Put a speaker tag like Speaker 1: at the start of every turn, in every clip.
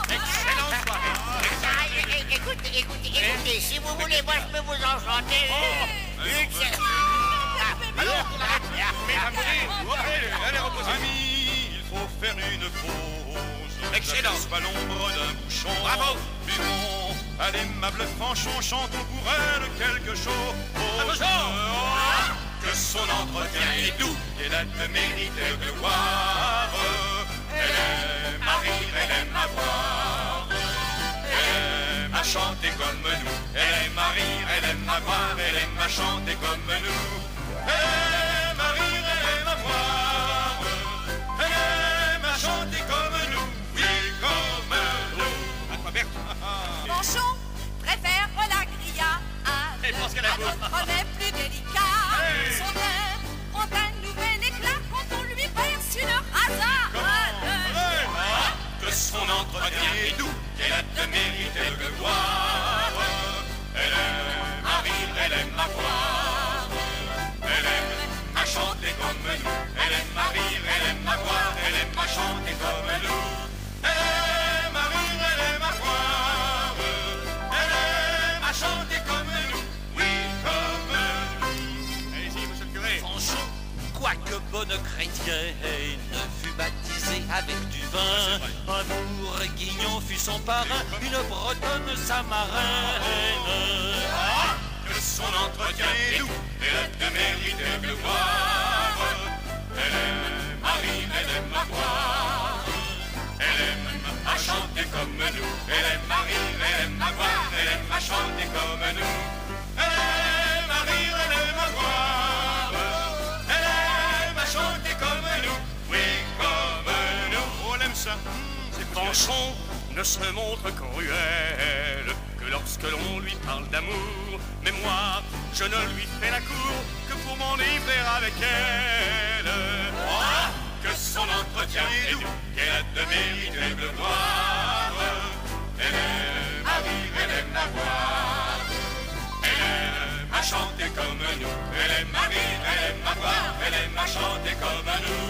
Speaker 1: Excellente soirée.
Speaker 2: Écoutez, si vous voulez, moi je peux vous en chanter.
Speaker 1: Alors, mais va mourir. Allez, reposez.
Speaker 3: Amis, il faut faire une pause.
Speaker 1: Excellent.
Speaker 3: J'aperçois pas l'ombre d'un bouchon.
Speaker 1: Bravo.
Speaker 3: Buvons à l'aimable Fanchon, chantons pour elle quelque chose. Que son entretien est doux, qu'elle a de mérite et de gloire. Elle aime à rire, elle aime à voir. Elle aime à chanter comme nous. Elle aime à rire, elle aime à voir. Elle aime à chanter comme nous. Elle aime à rire, elle aime à voir. Elle aime à chanter comme nous. Oui, comme nous.
Speaker 1: À quoi, Berthe?
Speaker 4: Fanchon préfère la grillade.
Speaker 1: Elle pense qu'à la bouffe.
Speaker 4: Notre est plus délicat.
Speaker 1: Hey.
Speaker 4: Son air prend un nouvel éclat quand on lui verse une rasade.
Speaker 3: Que son entretien est doux, qu'elle a de mérite et de gloire. Elle aime à rire, elle aime à voir. Elle aime à chanter comme nous. Elle aime à rire, elle aime à voir. Elle aime à chanter comme nous. Elle aime à rire, elle aime à voir. Elle aime à chanter comme nous. Oui, comme nous.
Speaker 1: Allez-y, monsieur le curé.
Speaker 5: Fanchon, quoique bonne chrétienne, fut baptisée avec du vin. Un bourguignon fut son parrain, une bretonne sa marraine.
Speaker 3: Que son entretien est doux, elle a de mérite et de gloire. Elle aime à rire, elle aime à voir. Elle aime à chanter comme nous. Elle aime à rire, elle aime à voir. Elle aime à chanter comme nous. Elle aime à rire, elle aime à voir. Elle aime à chanter comme nous. Oui, comme nous. On aime ça.
Speaker 1: Fanchon ne se montre cruel que lorsque l'on lui parle d'amour. Mais moi, je ne lui fais la cour que pour m'enivrer avec elle.
Speaker 3: Que son entretien est doux, qu'elle a de mérite et de gloire. Elle aime à rire, elle aime à voir. Elle aime à chanter comme nous. Elle aime à rire, elle aime à voir. Elle aime à chanter comme nous.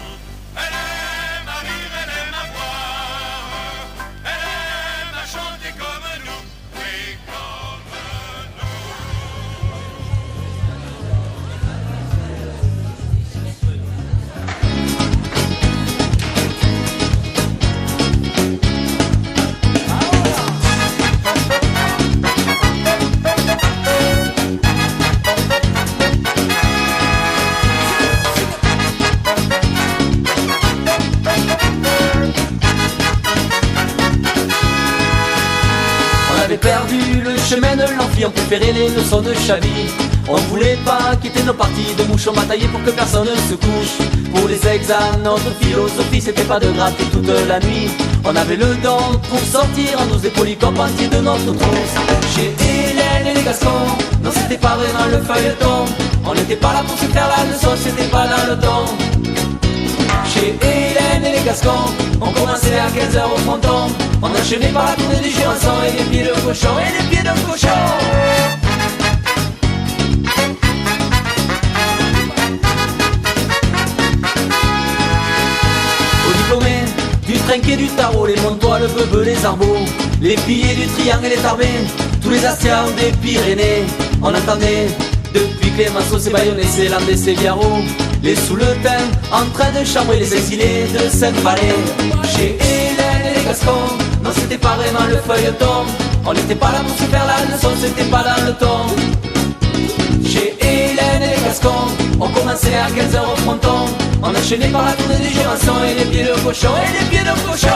Speaker 3: Elle aime à rire, elle aime à voir. Elle aime à chanter comme nous. Oui, comme nous.
Speaker 6: Perdu le chemin de l'amphi, on préférait les leçons de Chavy. On voulait pas quitter nos parties de mouches, on bataillait pour que personne ne se couche. Pour les examens, notre philosophie c'était pas de gratter toute la nuit. On avait le don pour sortir en 12 polycopes entiers de notre trousse. Chez Hélène et les Gascons, non c'était pas vraiment le feuilleton. On n'était pas là pour se faire la leçon, c'était pas dans le ton. Chez Hélène et les Gascons, on commençait à 15h au fronton. On enchaînait par la tournée des Jurançons et les pieds de cochon, et les pieds de cochon. Aux diplômés du trinquet du tarot, les montois, le bebe, les arbaux, les piliers du triangle et les tarbés, tous les astias des Pyrénées. On entendait depuis Clémenceau, c'est Bayonnais, c'est Landais, c'est Biarro, les sous-le-thym en train de chambrer les exilés de Sainte-Valais. Chez Hélène et les Gascons, non c'était pas vraiment le feuilleton. On n'était pas là pour se faire la leçon, c'était pas dans le ton. Chez Hélène et les Gascons, on commençait à 15h au fronton. On enchaînait par la tournée des Jurançons et les pieds de cochon, et les pieds de cochon.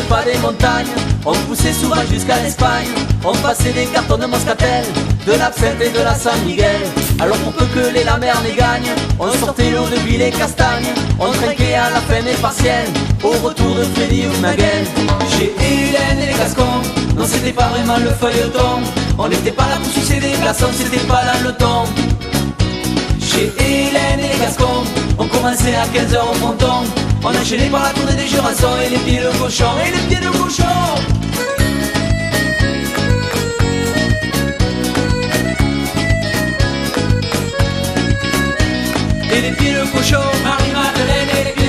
Speaker 6: Pas des montagnes, on poussait souvent jusqu'à l'Espagne. On passait des cartons de Moscatel de l'absinthe et de la San Miguel. Alors pour peu que les lamers les gagnent, on sortait l'eau depuis les castagnes, on trinquait à la fin des partiels, au retour de Freddy ou Maguel. Chez Hélène et les Gascons, non c'était pas vraiment le feuilleton, on n'était pas là pour sucer des glaçons, c'était pas dans le ton. Chez Hélène et les Gascons, on commençait à 15h au fronton, on enchaînait par la tournée des Jurassons et les pieds de cochon, et les pieds de cochon. Et les pieds de cochon, Marie-Madeleine et les pieds